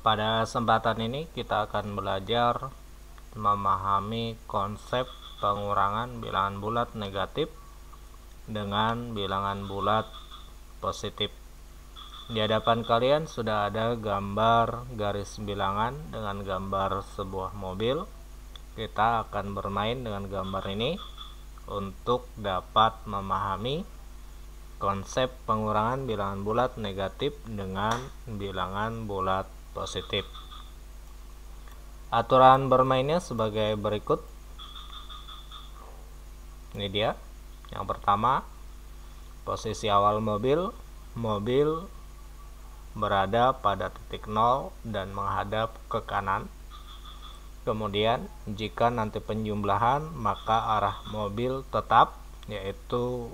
Pada kesempatan ini kita akan belajar memahami konsep pengurangan bilangan bulat negatif dengan bilangan bulat positif. Di hadapan kalian sudah ada gambar garis bilangan dengan gambar sebuah mobil. Kita akan bermain dengan gambar ini untuk dapat memahami konsep pengurangan bilangan bulat negatif dengan bilangan bulat positif. Aturan bermainnya sebagai berikut. Ini dia. Yang pertama, posisi awal mobil berada pada titik 0 dan menghadap ke kanan. Kemudian jika nanti penjumlahan, maka arah mobil tetap, yaitu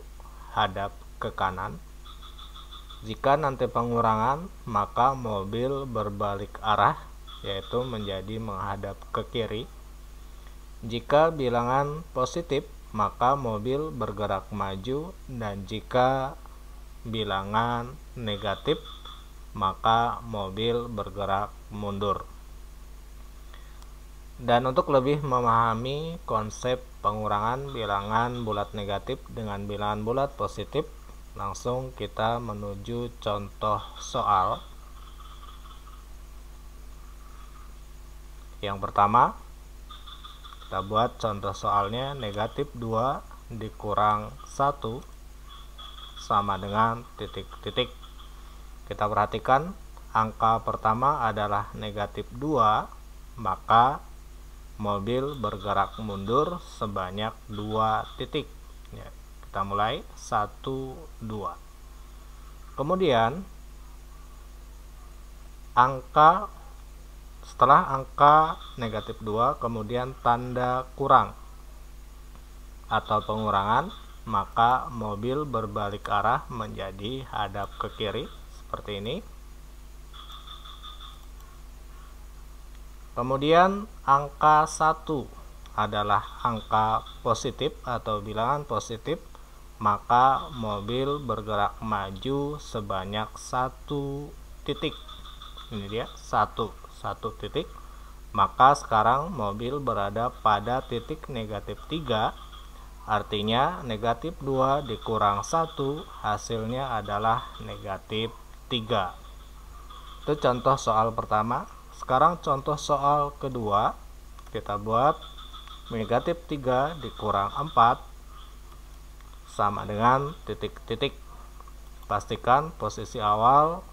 hadap ke kanan. Jika nanti pengurangan, maka mobil berbalik arah, yaitu menjadi menghadap ke kiri. Jika bilangan positif, maka mobil bergerak maju, dan jika bilangan negatif, maka mobil bergerak mundur. Dan untuk lebih memahami konsep pengurangan bilangan bulat negatif dengan bilangan bulat positif, langsung kita menuju contoh soal. Yang pertama, kita buat contoh soalnya negatif 2 dikurang 1 sama dengan titik-titik. Kita perhatikan angka pertama adalah negatif 2, maka mobil bergerak mundur sebanyak 2 titik. Ya, kita mulai 1, 2. Kemudian setelah angka negatif 2, kemudian tanda kurang atau pengurangan, maka mobil berbalik arah menjadi hadap ke kiri seperti ini. Kemudian angka 1 adalah angka positif atau bilangan positif, maka mobil bergerak maju sebanyak 1 titik. Ini dia, satu titik. Maka sekarang mobil berada pada titik negatif 3, artinya negatif 2 dikurang 1 hasilnya adalah negatif 3. Itu contoh soal pertama. Sekarang contoh soal kedua, kita buat negatif 3 dikurang 4 sama dengan titik-titik. Pastikan posisi awal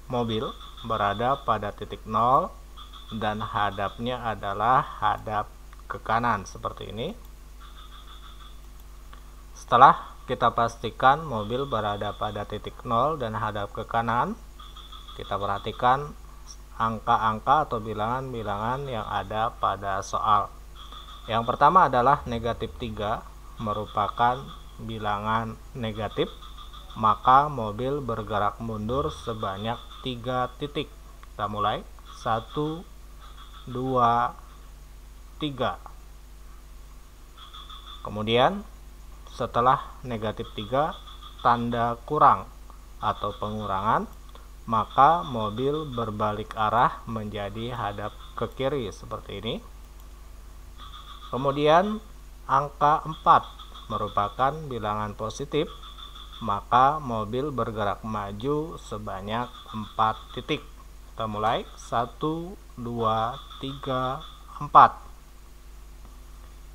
mobil berada pada titik 0 dan hadapnya adalah hadap ke kanan seperti ini. Setelah kita pastikan mobil berada pada titik 0 dan hadap ke kanan, kita perhatikan angka-angka atau bilangan-bilangan yang ada pada soal. Yang pertama adalah negatif 3 merupakan bilangan negatif, maka mobil bergerak mundur sebanyak 3 titik. Kita mulai 1, 2, 3. Kemudian setelah negatif 3 tanda kurang atau pengurangan, maka mobil berbalik arah menjadi hadap ke kiri seperti ini. Kemudian angka 4 merupakan bilangan positif, maka mobil bergerak maju sebanyak 4 titik. Kita mulai 1, 2, 3, 4.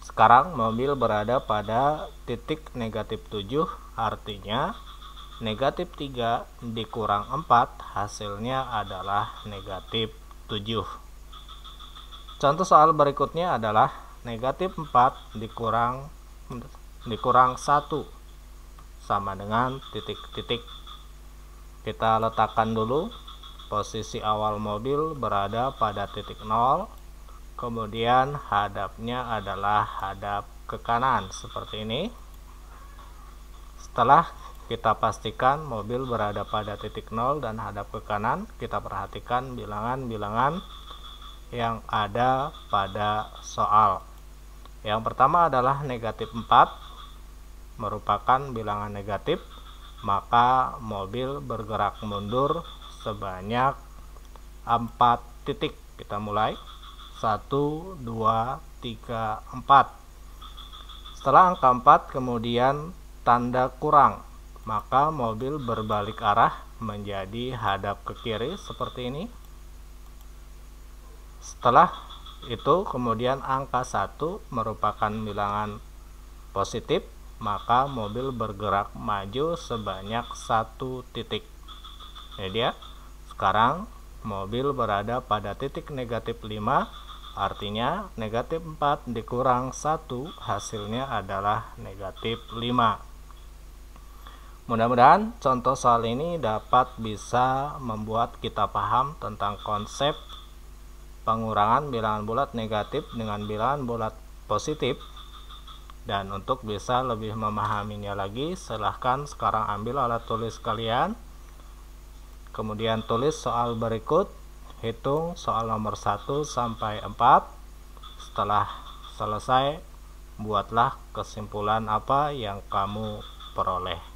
Sekarang mobil berada pada titik negatif 7, artinya negatif 3 dikurang 4 hasilnya adalah negatif 7. Contoh soal berikutnya adalah negatif 4 dikurang 1 sama dengan titik-titik. Kita letakkan dulu posisi awal mobil berada pada titik 0, kemudian hadapnya adalah hadap ke kanan seperti ini. Setelah kita pastikan mobil berada pada titik 0 dan hadap ke kanan, kita perhatikan bilangan-bilangan yang ada pada soal. Yang pertama adalah negatif 4 merupakan bilangan negatif, maka mobil bergerak mundur sebanyak 4 titik. Kita mulai 1, 2, 3, 4. Setelah angka 4 kemudian tanda kurang, maka mobil berbalik arah menjadi hadap ke kiri seperti ini. Setelah itu kemudian angka 1 merupakan bilangan positif, maka mobil bergerak maju sebanyak 1 titik. Ini dia. Sekarang mobil berada pada titik negatif 5, artinya negatif 4 dikurang 1 hasilnya adalah negatif 5. Mudah-mudahan contoh soal ini dapat bisa membuat kita paham tentang konsep pengurangan bilangan bulat negatif dengan bilangan bulat positif. Dan untuk bisa lebih memahaminya lagi, silahkan sekarang ambil alat tulis kalian, kemudian tulis soal berikut, hitung soal nomor 1 sampai 4. Setelah selesai, buatlah kesimpulan apa yang kamu peroleh.